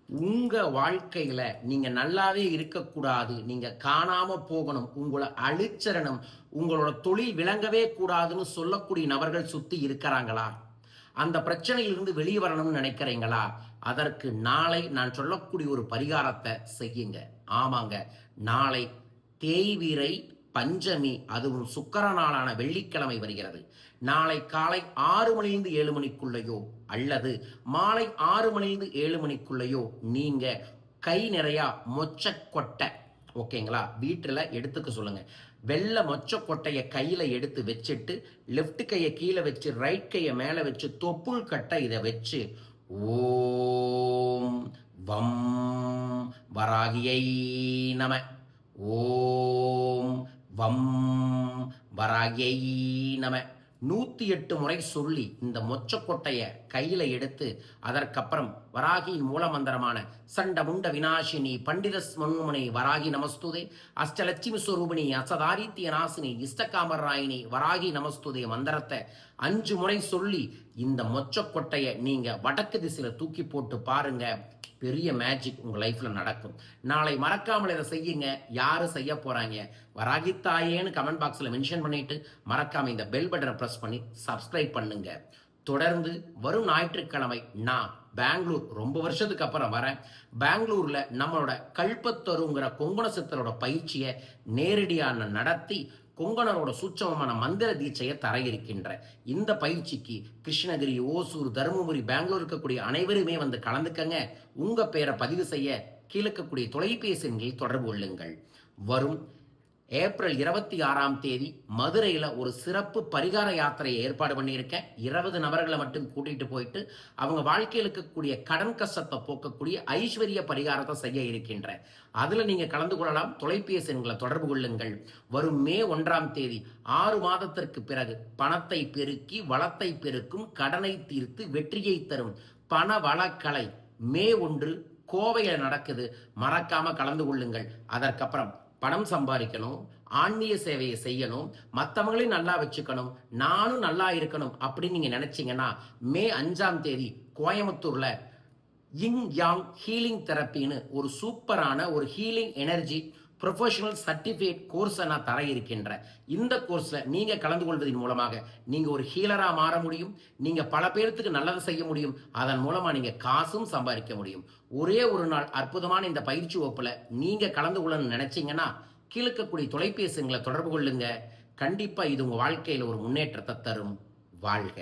உங்கள் வாழ்க்கையில் நீங்கள் நல்லாவே இருக்கக்கூடாது, நீங்கள் காணாமல் போகணும், உங்களை அழிச்சிடணும், உங்களோட தொழில் விளங்கவே கூடாதுன்னு சொல்லக்கூடிய நபர்கள் சுற்றி இருக்கிறாங்களா? அந்த பிரச்சனையிலிருந்து வெளியே வரணும்னு நினைக்கிறீங்களா? அதற்கு நாளை நான் சொல்லக்கூடிய ஒரு பரிகாரத்தை செய்யுங்க. ஆமாங்க, நாளை தேய்பிறை பஞ்சமி, அதுவும் சுக்கிர நாளான வெள்ளிக்கிழமை வருகிறது. நாளை காலை 6 மணிலிருந்து 7 மணிக்குள்ளேயோ அல்லது மாலை 6 மணிலிருந்து 7 மணிக்குள்ளேயோ நீங்க கை நிறையா மொச்சக்கொட்டை, ஓகேங்களா, வீட்டில் எடுத்துக்க சொல்லுங்க. வெள்ளை மொச்சக்கொட்டையை கையில் எடுத்து வச்சுட்டு லெஃப்ட் கையை கீழே வச்சு ரைட் கையை மேலே வச்சு தொப்புள் கட்டை இதை வச்சு ஓம் வம் வராகியை நம, ஓம் வம் வராகியை நம 108 முறை சொல்லி இந்த மொச்சக்கொட்டைய கையில எடுத்து அதற்கப்புறம் வராகியின் மூலமந்திரமான சண்டமுண்ட விநாசினி பண்டித ஸ்மன்முனை வராகி நமஸ்துதே அஷ்டலட்சுமி ஸ்வரூபிணி அசதாரித்ய நாசினி இஷ்டகாமராயினி வராகி நமஸ்துதே மந்திரத்தை 5 முறை சொல்லி இந்த மொச்சக்கொட்டைய நீங்க வடக்கு திசையில தூக்கி போட்டு பாருங்க. பெரிய மேஜிக் உங்கள் லைஃப்பில் நடக்கும். நாளை மறக்காமல் இதை செய்யுங்க. யார் செய்ய போகிறாங்க? வராகித்தாயேன்னு கமெண்ட் பாக்ஸில் மென்ஷன் பண்ணிவிட்டு மறக்காமல் இந்த பெல் பட்டனை ப்ரெஸ் பண்ணி சப்ஸ்கிரைப் பண்ணுங்க. தொடர்ந்து வரும் ஞாயிற்றுக்கிழமை நான் பெங்களூர் ரொம்ப வருஷத்துக்கு அப்புறம் வரேன். பெங்களூரில் நம்மளோட கல்பத்தருங்கிற கொங்குண சித்தரோட பயிற்சியை நேரடியாக நடத்தி கொங்கணரோட சூட்சமமான மந்திர தீட்சையை தர இருக்கின்ற இந்த பயிற்சிக்கு கிருஷ்ணகிரி, ஓசூர், தருமபுரி, பெங்களூர் இருக்கக்கூடிய அனைவருமே வந்து கலந்துக்கங்க. உங்க பேரை பதிவு செய்ய கீழக்கக்கூடிய தொலைபேசி எண்களில் தொடர்பு கொள்ளுங்கள். வரும் ஏப்ரல் 26ஆம் தேதி மதுரையில் ஒரு சிறப்பு பரிகார யாத்திரையை ஏற்பாடு பண்ணியிருக்கேன். 20 நபர்களை மட்டும் கூட்டிகிட்டு போயிட்டு அவங்க வாழ்க்கையில் இருக்கக்கூடிய கடன் கஷ்டத்தை போக்கக்கூடிய ஐஸ்வர்ய பரிகாரத்தை செய்ய இருக்கின்றேன். அதில் நீங்கள் கலந்து கொள்ளலாம். தொலைபேசி எண்களை தொடர்பு கொள்ளுங்கள். வரும் மே 1ஆம் தேதி 6 மாதத்திற்கு பிறகு பணத்தை பெருக்கி வளத்தை பெருக்கும், கடனை தீர்த்து வெற்றியை தரும் பண வளக்கலை மே 1 கோவையில் நடக்குது. மறக்காம கலந்து கொள்ளுங்கள். அதற்கப்புறம் பணம் சம்பாதிக்கணும், ஆன்மீக சேவையை செய்யணும், மற்றவங்களையும் நல்லா வச்சுக்கணும், நானும் நல்லா இருக்கணும் அப்படின்னு நீங்கள் நினச்சிங்கன்னா மே 5ஆம் தேதி கோயம்புத்தூரில் யிங் யாங் ஹீலிங் தெரப்பின்னு ஒரு சூப்பரான ஒரு ஹீலிங் எனர்ஜி ப்ரொஃபஷனல் சர்டிஃபிகேட் கோர்ஸை நான் தர இருக்கின்றேன். இந்த கோர்ஸில் நீங்கள் கலந்து கொள்வதன் மூலமாக நீங்கள் ஒரு ஹீலராக மாற முடியும். நீங்கள் பல பேர்த்துக்கு நல்லதை செய்ய முடியும். அதன் மூலமாக நீங்கள் காசும் சம்பாதிக்க முடியும். ஒரே ஒரு நாள் அற்புதமான இந்த பயிற்சி வகுப்பில் நீங்கள் கலந்து கொள்ளணும்னு நினச்சிங்கன்னா கீழக்கக்கூடிய தொலைபேசிகளை தொடர்பு கொள்ளுங்க. கண்டிப்பாக இது உங்கள் வாழ்க்கையில் ஒரு முன்னேற்றத்தை தரும். வாழ்க.